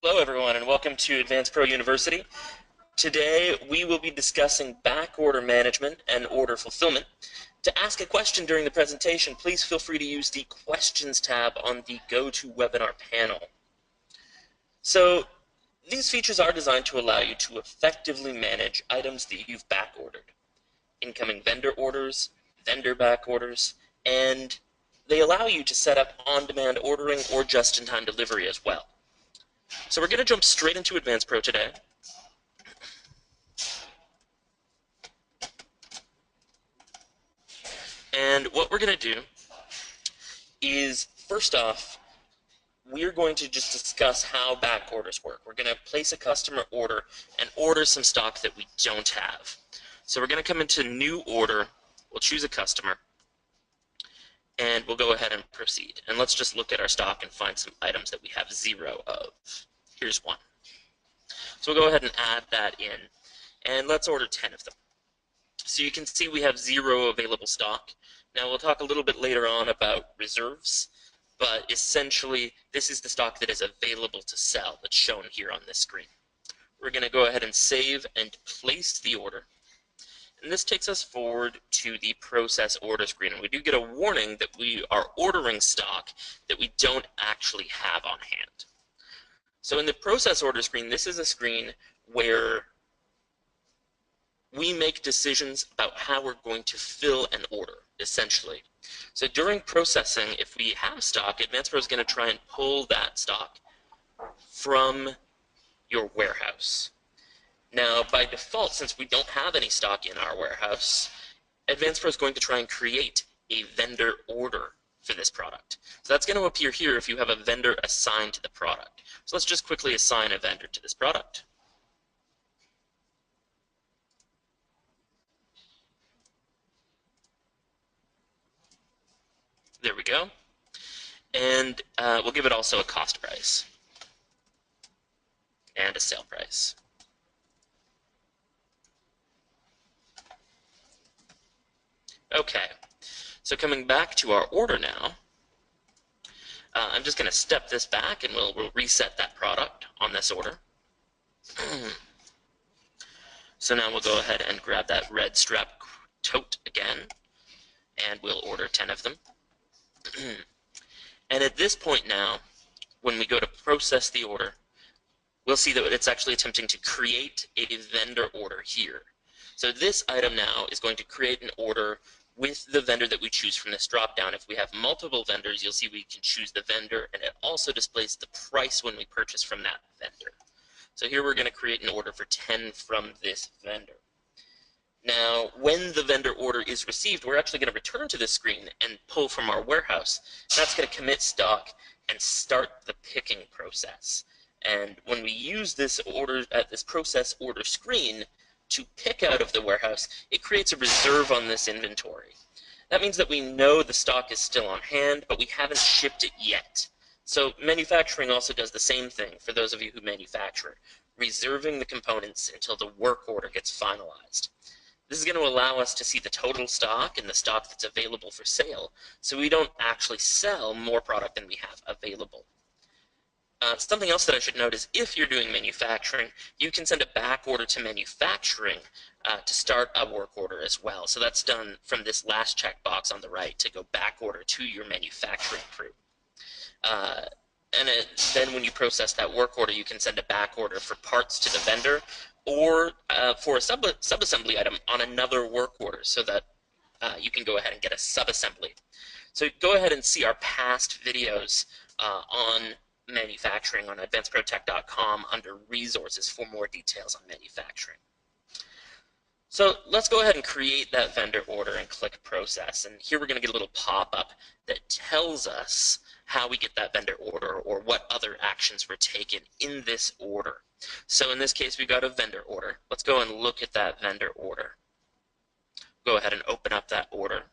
Hello everyone and welcome to AdvancePro University. Today we will be discussing backorder management and order fulfillment. To ask a question during the presentation, please feel free to use the questions tab on the GoToWebinar panel. So these features are designed to allow you to effectively manage items that you've backordered, incoming vendor orders, vendor back orders, and they allow you to set up on-demand ordering or just-in-time delivery as well. So we're going to jump straight into AdvancePro today. And what we're going to do is, first off, we're going to just discuss how back orders work. We're going to place a customer order and order some stock that we don't have. So we're going to come into new order, we'll choose a customer, and we'll go ahead and proceed. And let's just look at our stock and find some items that we have 0 of. Here's one. So we'll go ahead and add that in, and let's order 10 of them. So you can see we have 0 available stock. Now we'll talk a little bit later on about reserves, but essentially this is the stock that is available to sell that's shown here on this screen. We're going to go ahead and save and place the order. And this takes us forward to the process order screen. And we do get a warning that we are ordering stock that we don't actually have on hand. So in the process order screen, this is a screen where we make decisions about how we're going to fill an order, essentially. So during processing, if we have stock, AdvancePro is going to try and pull that stock from your warehouse. Now, by default, since we don't have any stock in our warehouse, AdvancePro is going to try and create a vendor order for this product. So that's going to appear here if you have a vendor assigned to the product. So let's just quickly assign a vendor to this product. There we go. And we'll give it also a cost price and a sale price. Okay, so coming back to our order now, I'm just going to step this back and we'll reset that product on this order. So now we'll go ahead and grab that red strap tote again, and we'll order 10 of them. And at this point now, when we go to process the order, we'll see that it's actually attempting to create a vendor order here. So this item now is going to create an order with the vendor that we choose from this drop-down. If we have multiple vendors, you'll see we can choose the vendor, and it also displays the price when we purchase from that vendor. So here we're going to create an order for 10 from this vendor. Now, when the vendor order is received, we're actually going to return to this screen and pull from our warehouse. That's going to commit stock and start the picking process. And when we use this process order screen to pick out of the warehouse, it creates a reserve on this inventory. That means that we know the stock is still on hand, but we haven't shipped it yet. So manufacturing also does the same thing for those of you who manufacture, reserving the components until the work order gets finalized. This is going to allow us to see the total stock and the stock that's available for sale, so we don't actually sell more product than we have available. Something else that I should note is if you're doing manufacturing, you can send a back order to manufacturing to start a work order as well. So that's done from this last checkbox on the right to go back order to your manufacturing crew. Then when you process that work order, you can send a back order for parts to the vendor or for a subassembly item on another work order so that you can go ahead and get a subassembly. So go ahead and see our past videos on manufacturing on AdvanceProTech.com under resources for more details on manufacturing. So let's go ahead and create that vendor order and click process. And here we're going to get a little pop-up that tells us how we get that vendor order or what other actions were taken in this order. So in this case, we've got a vendor order. Let's go and look at that vendor order. Go ahead and open up that order.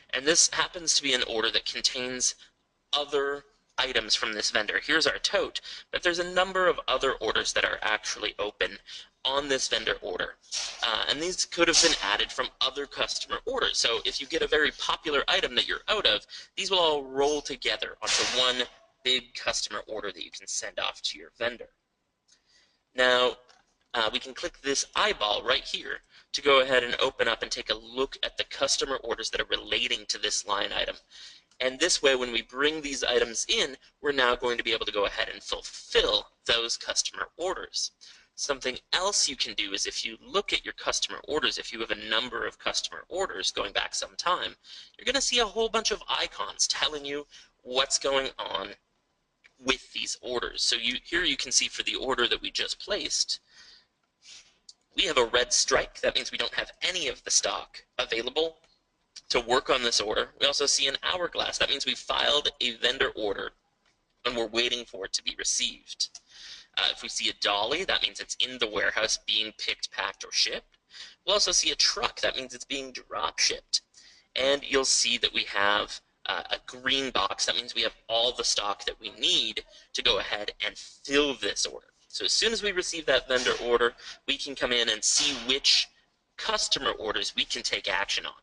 And this happens to be an order that contains other items from this vendor. Here's our tote, but there's a number of other orders that are actually open on this vendor order. And these could have been added from other customer orders. So if you get a very popular item that you're out of, these will all roll together onto one big customer order that you can send off to your vendor. Now, we can click this eyeball right here to go ahead and open up and take a look at the customer orders that are relating to this line item. And this way, when we bring these items in, we're now going to be able to go ahead and fulfill those customer orders. Something else you can do is if you look at your customer orders, if you have a number of customer orders going back some time, you're going to see a whole bunch of icons telling you what's going on with these orders. So here you can see for the order that we just placed, we have a red strike. That means we don't have any of the stock available to work on this order. We also see an hourglass. That means we filed a vendor order and we're waiting for it to be received. If we see a dolly, that means it's in the warehouse being picked, packed, or shipped. We'll also see a truck. That means it's being drop shipped. And you'll see that we have a green box. That means we have all the stock that we need to go ahead and fill this order. So as soon as we receive that vendor order, we can come in and see which customer orders we can take action on.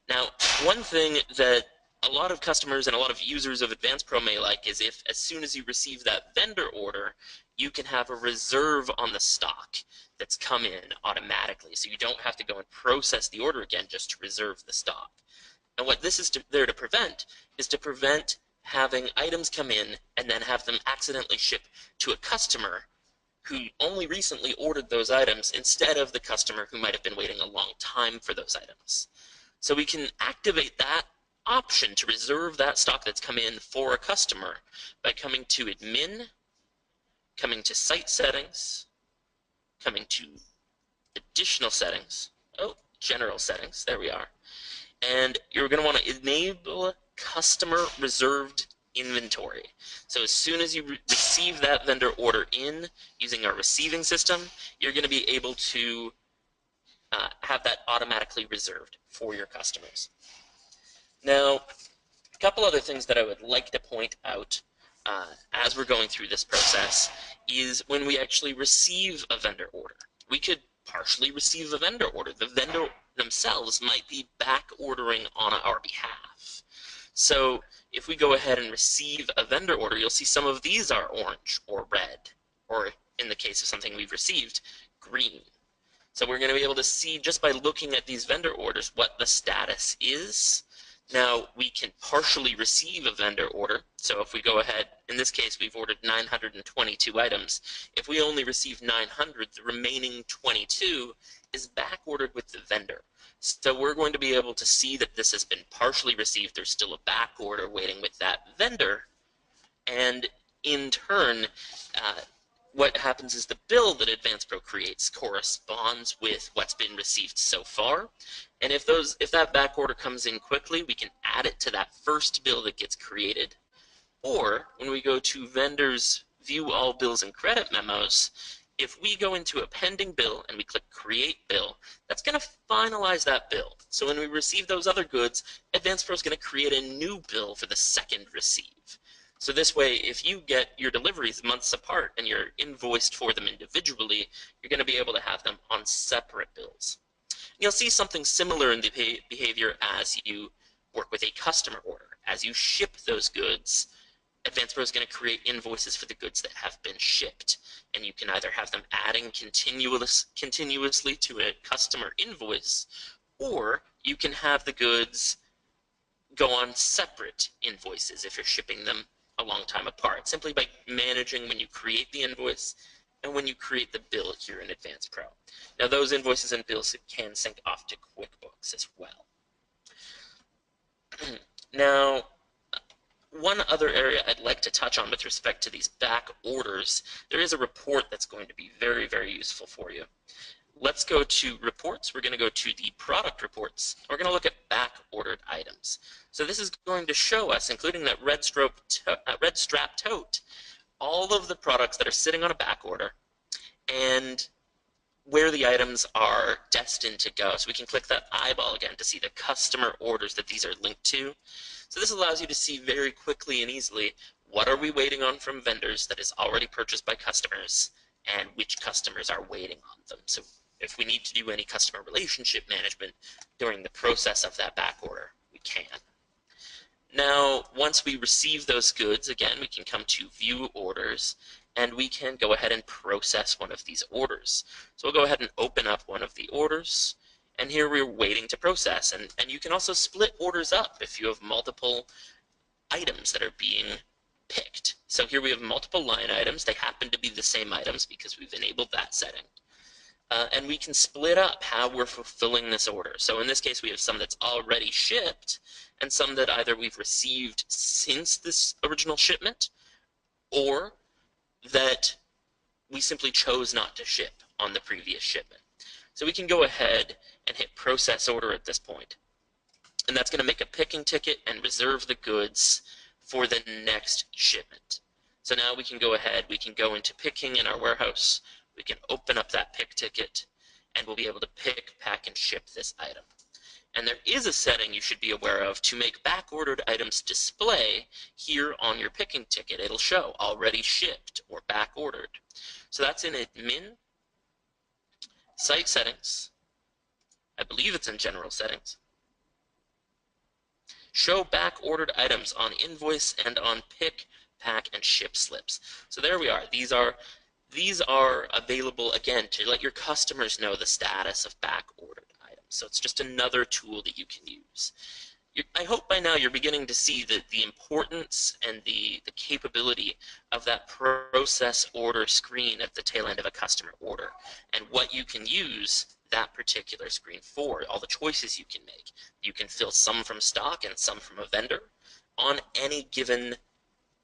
Now, one thing that a lot of customers and a lot of users of AdvancePro may like is if as soon as you receive that vendor order, you can have a reserve on the stock that's come in automatically. So you don't have to go and process the order again just to reserve the stock. And what this is there to prevent is to prevent having items come in and then have them accidentally ship to a customer who only recently ordered those items instead of the customer who might have been waiting a long time for those items. So we can activate that option to reserve that stock that's come in for a customer by coming to Admin, coming to Site Settings, coming to Additional Settings, General Settings, there we are. And you're going to want to enable Customer Reserved Inventory. So as soon as you receive that vendor order in using our receiving system, you're going to be able to have that automatically reserved for your customers. Now, a couple other things that I would like to point out as we're going through this process is when we actually receive a vendor order. We could partially receive a vendor order. The vendor themselves might be back ordering on our behalf. So if we go ahead and receive a vendor order, you'll see some of these are orange or red, or in the case of something we've received, green. So we're going to be able to see just by looking at these vendor orders what the status is. Now we can partially receive a vendor order. So if we go ahead, in this case we've ordered 922 items. If we only receive 900, the remaining 22 is back ordered with the vendor. So we're going to be able to see that this has been partially received. There's still a back order waiting with that vendor. And in turn, what happens is the bill that AdvancePro creates corresponds with what's been received so far. And if that back order comes in quickly, we can add it to that first bill that gets created. Or when we go to Vendors View All Bills and Credit Memos, if we go into a pending bill and we click Create Bill, that's going to finalize that bill. So when we receive those other goods, AdvancePro is going to create a new bill for the second receive. So this way, if you get your deliveries months apart and you're invoiced for them individually, you're going to be able to have them on separate bills. You'll see something similar in the behavior as you work with a customer order. As you ship those goods, AdvancePro is going to create invoices for the goods that have been shipped. And you can either have them adding continuously to a customer invoice, or you can have the goods go on separate invoices if you're shipping them a long time apart, simply by managing when you create the invoice and when you create the bill here in AdvancePro. Now those invoices and bills can sync off to QuickBooks as well. Now, one other area I'd like to touch on with respect to these back orders, there is a report that's going to be very, very useful for you. Let's go to reports. We're going to go to the product reports. We're going to look at back ordered items. So this is going to show us, including that red strap tote, all of the products that are sitting on a back order and where the items are destined to go. So we can click that eyeball again to see the customer orders that these are linked to. So this allows you to see very quickly and easily what are we waiting on from vendors that is already purchased by customers and which customers are waiting on them. So if we need to do any customer relationship management during the process of that back order, we can. Now, once we receive those goods, again, we can come to View Orders, and we can go ahead and process one of these orders. So we'll go ahead and open up one of the orders, and here we're waiting to process. And you can also split orders up if you have multiple items that are being picked. So here we have multiple line items. They happen to be the same items because we've enabled that setting. And we can split up how we're fulfilling this order. So in this case, we have some that's already shipped and some that either we've received since this original shipment or that we simply chose not to ship on the previous shipment. So we can go ahead and hit process order at this point. And that's going to make a picking ticket and reserve the goods for the next shipment. So now we can go ahead, we can go into picking in our warehouse, we can open up that pick ticket, and we'll be able to pick, pack, and ship this item. And there is a setting you should be aware of to make back-ordered items display here on your picking ticket. It'll show already shipped or back-ordered. So that's in Admin, Site Settings, I believe it's in General Settings. Show back-ordered items on invoice and on pick, pack, and ship slips. So there we are. These are available, again, to let your customers know the status of back-ordered items. So it's just another tool that you can use. I hope by now you're beginning to see the importance and the capability of that process order screen at the tail end of a customer order and what you can use that particular screen for, all the choices you can make. You can fill some from stock and some from a vendor on any given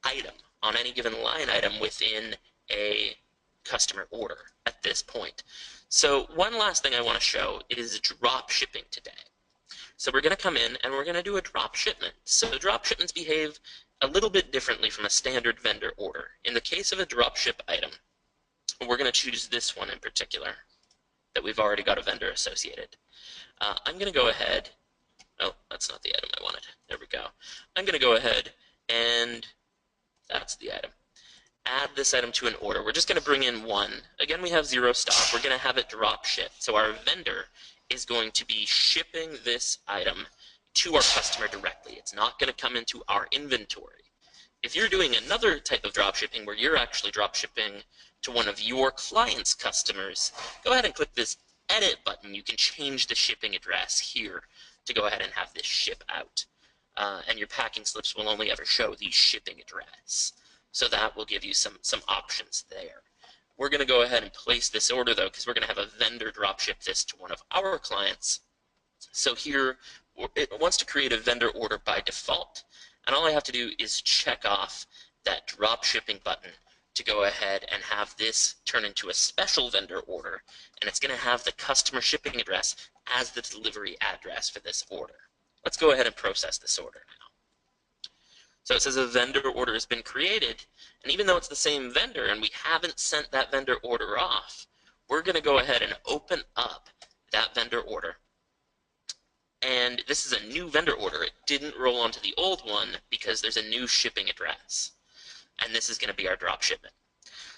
item, on any given line item within a customer order at this point. So one last thing I want to show is drop shipping today. So we're going to come in and we're going to do a drop shipment. So drop shipments behave a little bit differently from a standard vendor order. In the case of a drop ship item, we're going to choose this one in particular that we've already got a vendor associated. I'm going to go ahead, oh, that's not the item I wanted. There we go. I'm going to go ahead and that's the item. Add this item to an order. We're just going to bring in one. Again, we have 0 stock. We're going to have it drop ship. So our vendor is going to be shipping this item to our customer directly. It's not going to come into our inventory. If you're doing another type of drop shipping where you're actually drop shipping to one of your client's customers, go ahead and click this edit button. You can change the shipping address here to go ahead and have this ship out. And your packing slips will only ever show the shipping address. So that will give you some options there. We're going to go ahead and place this order, though, because we're going to have a vendor drop ship this to one of our clients. So here, it wants to create a vendor order by default. And all I have to do is check off that drop shipping button to go ahead and have this turn into a special vendor order. And it's going to have the customer shipping address as the delivery address for this order. Let's go ahead and process this order now. So it says a vendor order has been created, and even though it's the same vendor and we haven't sent that vendor order off, we're going to go ahead and open up that vendor order. And this is a new vendor order. It didn't roll onto the old one because there's a new shipping address. And this is going to be our drop shipment.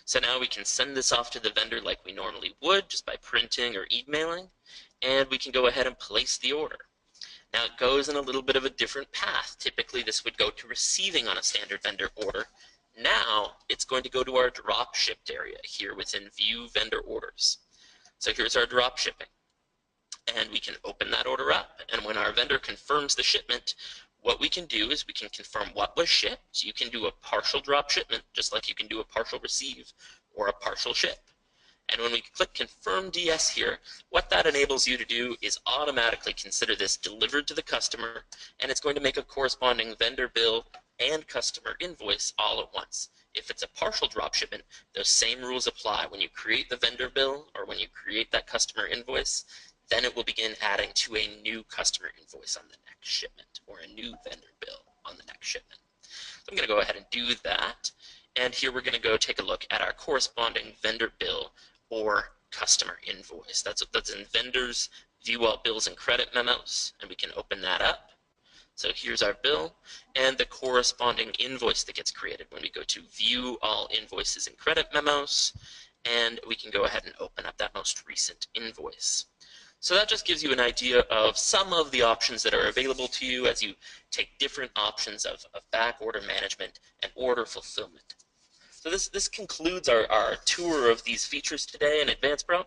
So now we can send this off to the vendor like we normally would, just by printing or emailing, and we can go ahead and place the order. Now it goes in a little bit of a different path. Typically this would go to receiving on a standard vendor order. Now it's going to go to our drop shipped area here within View Vendor Orders. So here's our drop shipping. And we can open that order up. And when our vendor confirms the shipment, what we can do is we can confirm what was shipped. You can do a partial drop shipment, just like you can do a partial receive or a partial ship. And when we click Confirm DS here, what that enables you to do is automatically consider this delivered to the customer, and it's going to make a corresponding vendor bill and customer invoice all at once. If it's a partial drop shipment, those same rules apply. When you create the vendor bill or when you create that customer invoice, then it will begin adding to a new customer invoice on the next shipment or a new vendor bill on the next shipment. So I'm going to go ahead and do that. And here we're going to go take a look at our corresponding vendor bill or customer invoice. That's in Vendors, View All Bills and Credit Memos, and we can open that up. So here's our bill and the corresponding invoice that gets created when we go to View All Invoices and Credit Memos, and we can go ahead and open up that most recent invoice. So that just gives you an idea of some of the options that are available to you as you take different options of back order management and order fulfillment. So this concludes our tour of these features today in AdvancePro.